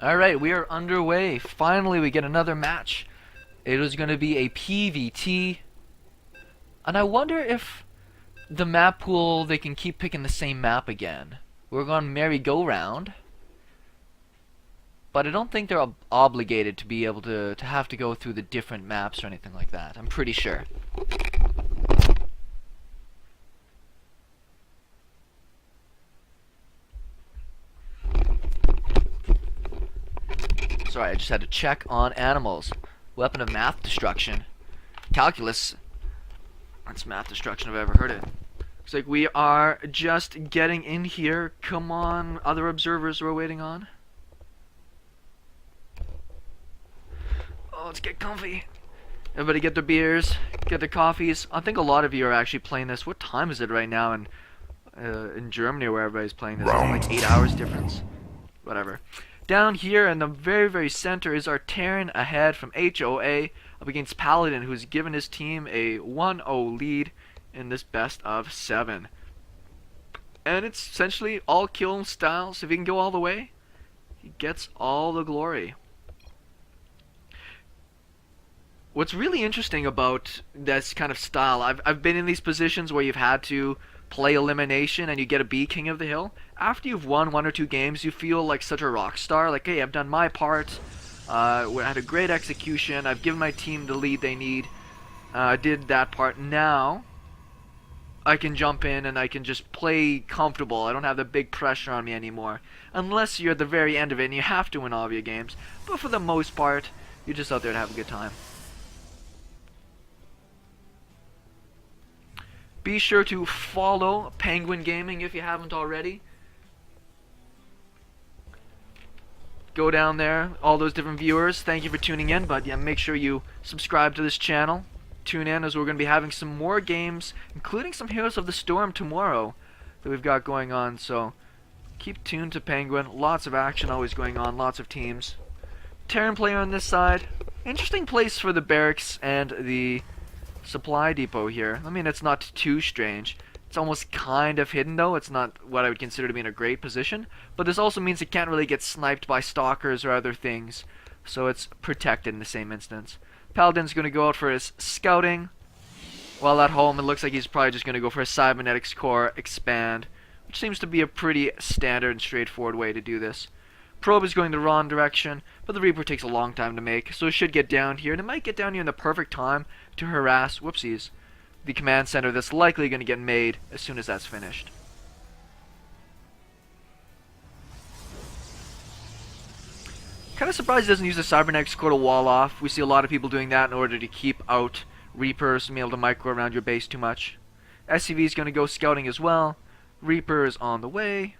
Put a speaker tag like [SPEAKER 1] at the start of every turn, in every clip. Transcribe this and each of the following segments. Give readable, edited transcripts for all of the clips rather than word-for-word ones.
[SPEAKER 1] Alright, we are underway. Finally, we get another match. It is going to be a PvT. And I wonder if the map pool, they can keep picking the same map again. We're going merry-go-round. But I don't think they're obligated to be able to have to go through the different maps or anything like that. I'm pretty sure. Sorry, I just had to check on animals. Weapon of math destruction. Calculus. That's math destruction if I've ever heard it. Looks like we are just getting in here. Come on, other observers we're waiting on. Oh, let's get comfy. Everybody get their beers, get their coffees. I think a lot of you are actually playing this. What time is it right now in Germany where everybody's playing this? Like 8 hours difference? Whatever. Down here in the very, very center is our Terran ahead from HOA up against Paladin, who's given his team a 1-0 lead in this best of 7. And it's essentially all kill styles. If he can go all the way, he gets all the glory. What's really interesting about this kind of style, I've been in these positions where you've had to play elimination and you get a B King of the Hill. After you've won 1 or 2 games, you feel like such a rock star. Like, hey, I've done my part. I had a great execution. I've given my team the lead they need. I did that part. Now, I can jump in and I can just play comfortable. I don't have the big pressure on me anymore. Unless you're at the very end of it and you have to win all of your games. But for the most part, you're just out there to have a good time. Be sure to follow Penguin Gaming if you haven't already. Go down there, all those different viewers, thank you for tuning in, but yeah, make sure you subscribe to this channel. Tune in as we're going to be having some more games, including some Heroes of the Storm tomorrow that we've got going on, so keep tuned to Penguin. Lots of action always going on, lots of teams. Terran player on this side. Interesting place for the barracks and the supply depot here. I mean, it's not too strange. It's almost kind of hidden though. It's not what I would consider to be in a great position. But this also means it can't really get sniped by stalkers or other things. So it's protected in the same instance. Paladin's going to go out for his scouting. While at home, it looks like he's probably just going to go for a cybernetics core expand. Which seems to be a pretty standard and straightforward way to do this. Probe is going the wrong direction, but the Reaper takes a long time to make, so it should get down here, and it might get down here in the perfect time to harass, whoopsies, the command center that's likely going to get made as soon as that's finished. Kind of surprised he doesn't use the cybernetics core to wall off. We see a lot of people doing that in order to keep out Reapers and be able to micro around your base too much. SCV is going to go scouting as well. Reaper is on the way.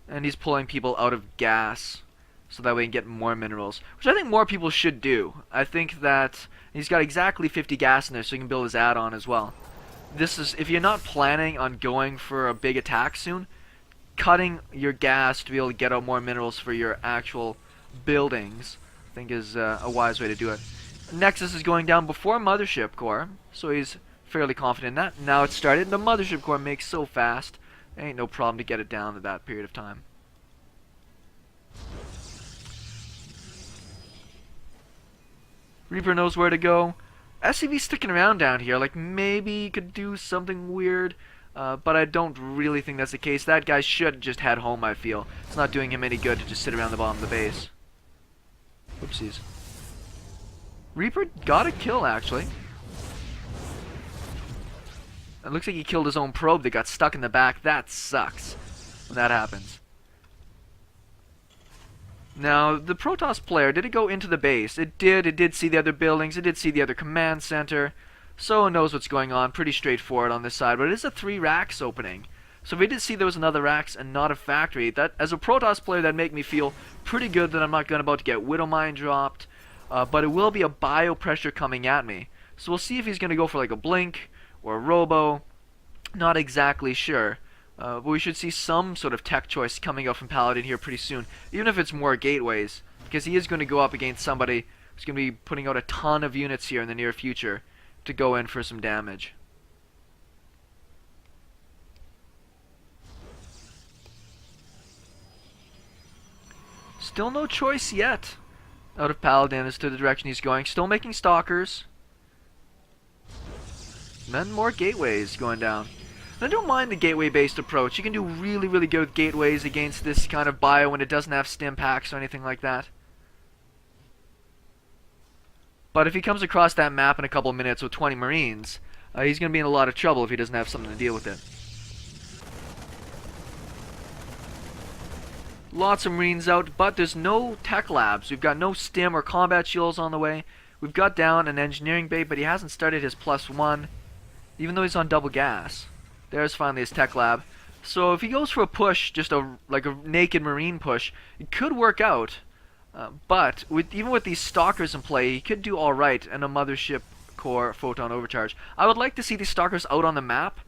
[SPEAKER 1] And he's pulling people out of gas so that way he can get more minerals, which I think more people should do. I think that he's got exactly 50 gas in there, so he can build his add-on as well. This is, if you're not planning on going for a big attack soon, cutting your gas to be able to get out more minerals for your actual buildings, I think is a wise way to do it. Nexus is going down before Mothership Core, so he's fairly confident in that. Now it's started, the Mothership Core makes so fast. Ain't no problem to get it down to that period of time. Reaper knows where to go. SCV's sticking around down here, like maybe he could do something weird, but I don't really think that's the case. That guy should just head home, I feel. It's not doing him any good to just sit around the bottom of the base. Oopsies. Reaper got a kill, actually. It looks like he killed his own probe that got stuck in the back. That sucks when that happens. Now, the Protoss player, did it go into the base? It did. It did see the other buildings. It did see the other command center. So it knows what's going on. Pretty straightforward on this side. But it is a 3 racks opening. So if we did see there was another racks and not a factory, that as a Protoss player, that'd make me feel pretty good that I'm not about to get Widow Mine dropped. But it will be a bio pressure coming at me. So we'll see if he's going to go for like a blink or a robo. Not exactly sure. But we should see some sort of tech choice coming out from Paladin here pretty soon. Even if it's more gateways. Because he is going to go up against somebody who's going to be putting out a ton of units here in the near future to go in for some damage. Still no choice yet out of Paladin as to the direction he's going. Still making stalkers. Then more gateways going down. I don't mind the gateway-based approach. You can do really, really good with gateways against this kind of bio when it doesn't have stim packs or anything like that. But if he comes across that map in a couple of minutes with 20 Marines, he's going to be in a lot of trouble if he doesn't have something to deal with it. Lots of Marines out, but there's no tech labs. We've got no stim or combat shields on the way. We've got down an engineering bay, but he hasn't started his +1, even though he's on double gas. There's finally his tech lab. So if he goes for a push, just like a naked Marine push, it could work out. But even with these stalkers in play, he could do alright and a mothership core photon overcharge. I would like to see these stalkers out on the map.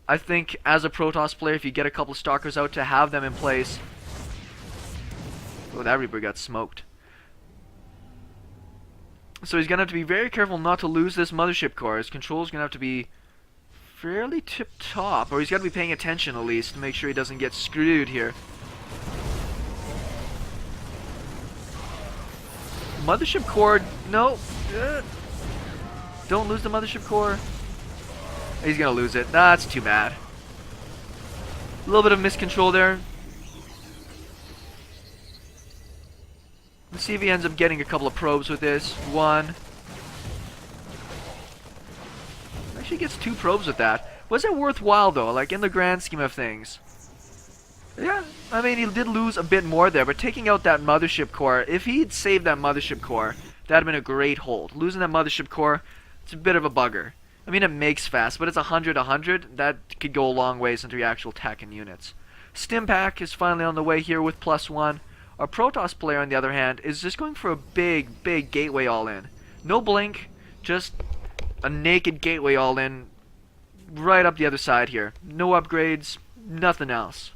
[SPEAKER 1] I think as a Protoss player, if you get a couple of stalkers out, to have them in place. Oh, that Reaper got smoked. So he's going to have to be very careful not to lose this mothership core. His control's going to have to be fairly tip-top, or he's got to be paying attention at least to make sure he doesn't get screwed here. Mothership core, no. Don't lose the mothership core. He's going to lose it. That's too bad. A little bit of miscontrol there. Let's see if he ends up getting a couple of probes with this. One. Actually gets 2 probes with that. Was it worthwhile though, like in the grand scheme of things? Yeah, I mean he did lose a bit more there, but taking out that mothership core, if he'd saved that mothership core, that'd have been a great hold. Losing that mothership core, it's a bit of a bugger. I mean it makes fast, but it's 100-100, that could go a long ways into your actual tech and units. Stim pack is finally on the way here with +1. Our Protoss player, on the other hand, is just going for a big, big gateway all-in. No blink, just a naked gateway all-in right up the other side here. No upgrades, nothing else.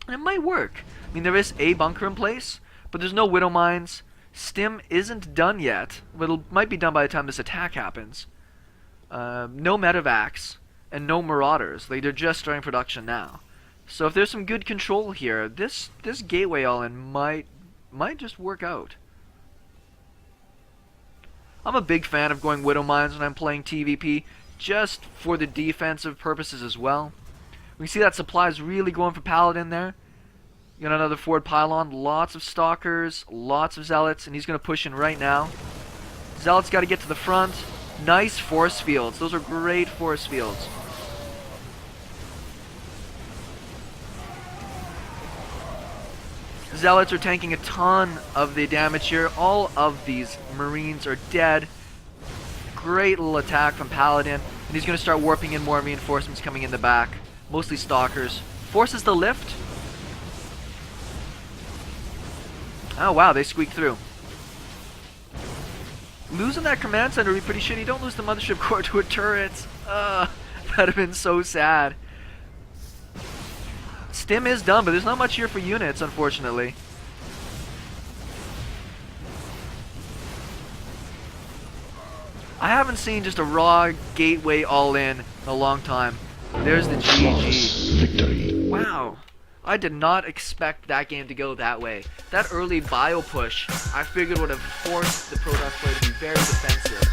[SPEAKER 1] And it might work. I mean, there is a bunker in place, but there's no Widow Mines. Stim isn't done yet, but it might be done by the time this attack happens. No medevacs, and no Marauders. They're just starting production now. So if there's some good control here, this gateway all-in might just work out. I'm a big fan of going Widow Mines when I'm playing TVP, just for the defensive purposes as well. We see that supply's really going for Paladin there. You got another forward pylon, lots of stalkers, lots of zealots, and he's going to push in right now. Zealots got to get to the front. Nice force fields. Those are great force fields. Zealots are tanking a ton of the damage here. All of these Marines are dead. Great little attack from Paladin. And he's going to start warping in more reinforcements coming in the back. Mostly stalkers. Forces the lift. Oh wow, they squeaked through. Losing that command center would be pretty shitty. Don't lose the mothership core to a turret. That'd have been so sad. Stim is done, but there's not much here for units, unfortunately. I haven't seen just a raw gateway all-in a long time. There's the GG.
[SPEAKER 2] Victory.
[SPEAKER 1] Wow. I did not expect that game to go that way. That early bio push, I figured would have forced the Protoss player to be very defensive.